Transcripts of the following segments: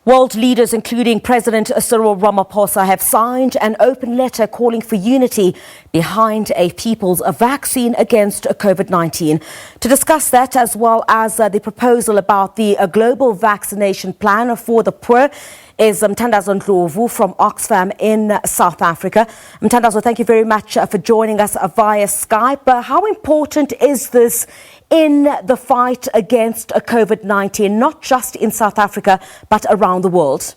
World leaders, including President Cyril Ramaphosa, have signed an open letter calling for unity behind a people's vaccine against COVID-19. To discuss that, as well as the proposal about the global vaccination plan for the poor, is Mthandazo Ndlovu from Oxfam in South Africa. Mthandazo, thank you very much for joining us via Skype. How important is this in the fight against COVID-19, not just in South Africa, but around the world?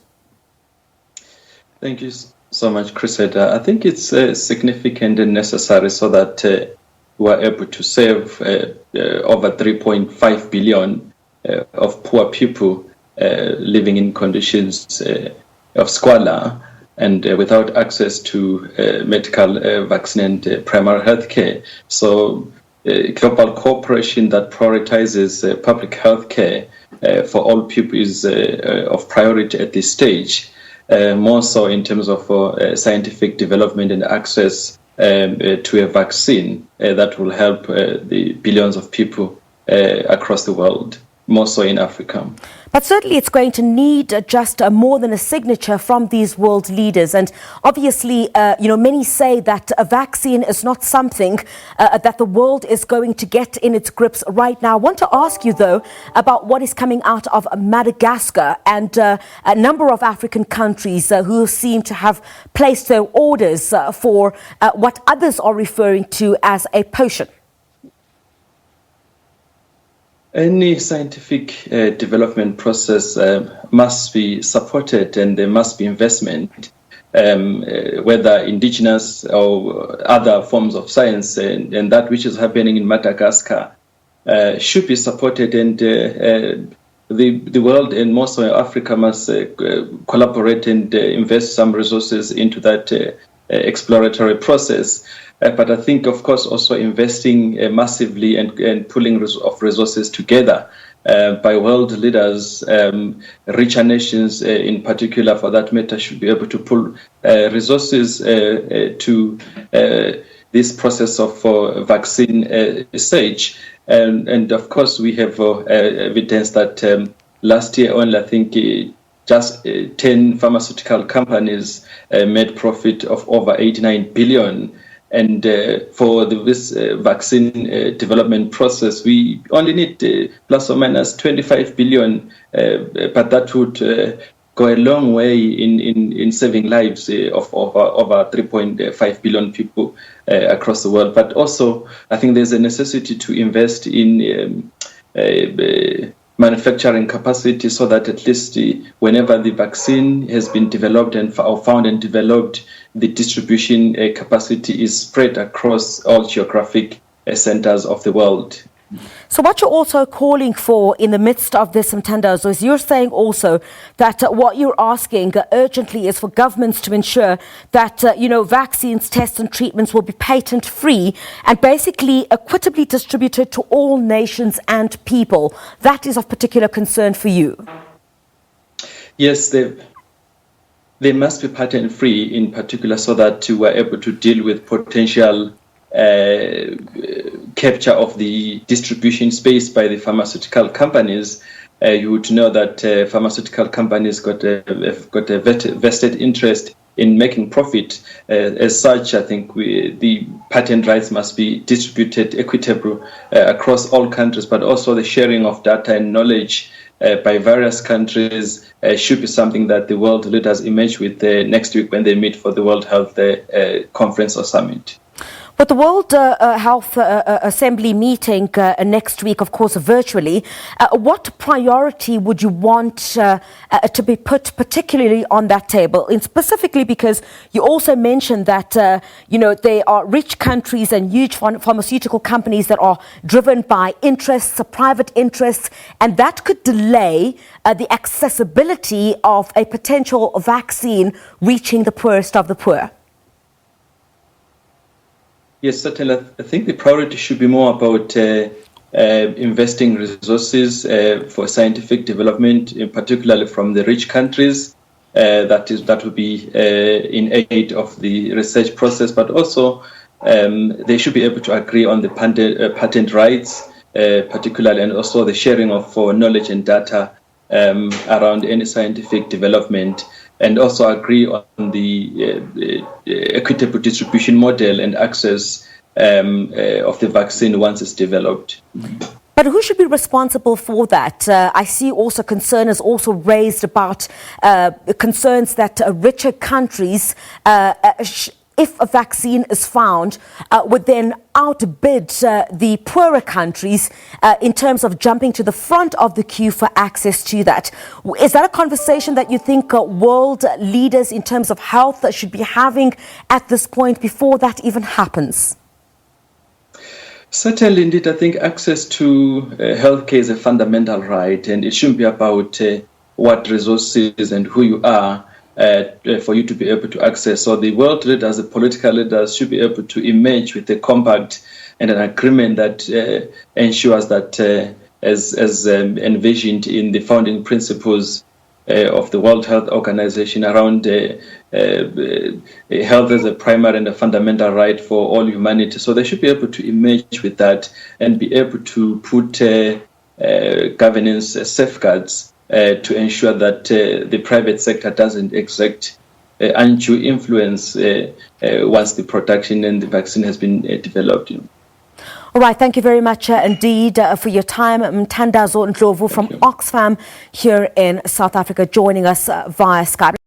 Thank you so much, Cressida. I think it's significant and necessary so that we are able to save over 3.5 billion of poor people living in conditions of squalor and without access to medical, vaccine and primary health care. So global cooperation that prioritizes public health care for all people is of priority at this stage, more so in terms of scientific development and access to a vaccine that will help the billions of people across the world, more so in Africa. But certainly it's going to need just more than a signature from these world leaders. And obviously, many say that a vaccine is not something that the world is going to get in its grips right now. I want to ask you, though, about what is coming out of Madagascar and a number of African countries who seem to have placed their orders for what others are referring to as a potion. Any scientific development process must be supported, and there must be investment, whether indigenous or other forms of science, and that which is happening in Madagascar should be supported, and the world and more so Africa must collaborate and invest some resources into that exploratory process. But I think, of course, also investing massively and pulling of resources together by world leaders, richer nations in particular, for that matter, should be able to pull resources to this process of vaccine stage. And of course, we have evidence that last year only, I think, just 10 pharmaceutical companies made profit of over 89 billion. And for this vaccine development process, we only need plus or minus 25 billion, but that would go a long way in saving lives of over 3.5 billion people across the world. But also, I think there's a necessity to invest in manufacturing capacity so that at least whenever the vaccine has been developed and found and developed, the distribution capacity is spread across all geographic centers of the world. So what you're also calling for in the midst of this, Mthandazo, is you're saying also that what you're asking urgently is for governments to ensure that, vaccines, tests and treatments will be patent-free and basically equitably distributed to all nations and people. That is of particular concern for you. Yes, they must be patent-free in particular so that we are able to deal with potential capture of the distribution space by the pharmaceutical companies. You would know that pharmaceutical companies have got a vested interest in making profit. As such, I think the patent rights must be distributed equitably across all countries, but also the sharing of data and knowledge by various countries should be something that the world leaders emerge with next week when they meet for the World Health Conference or Summit. But the World Health Assembly meeting next week, of course, virtually, what priority would you want to be put particularly on that table? And specifically because you also mentioned that, there are rich countries and huge pharmaceutical companies that are driven by interests, private interests, and that could delay the accessibility of a potential vaccine reaching the poorest of the poor. Yes, certainly. I think the priority should be more about investing resources for scientific development, in particularly from the rich countries. That would be in aid of the research process, but also they should be able to agree on the patent rights, particularly, and also the sharing of knowledge and data around any scientific development, and also agree on the equitable distribution model and access of the vaccine once it's developed. But who should be responsible for that? I see also concern is also raised about concerns that richer countries, if a vaccine is found, would then outbid the poorer countries in terms of jumping to the front of the queue for access to that. Is that a conversation that you think world leaders in terms of health should be having at this point before that even happens? Certainly, indeed, I think access to healthcare is a fundamental right, and it shouldn't be about what resources and who you are for you to be able to access. So the world leaders, the political leaders, should be able to emerge with a compact and an agreement that ensures that, as envisioned in the founding principles of the World Health Organization around health as a primary and a fundamental right for all humanity. So they should be able to emerge with that and be able to put governance safeguards to ensure that the private sector doesn't exert undue influence once the production and the vaccine has been developed. All right, thank you very much indeed for your time. Mthandazo Ndlovu from Oxfam here in South Africa joining us via Skype.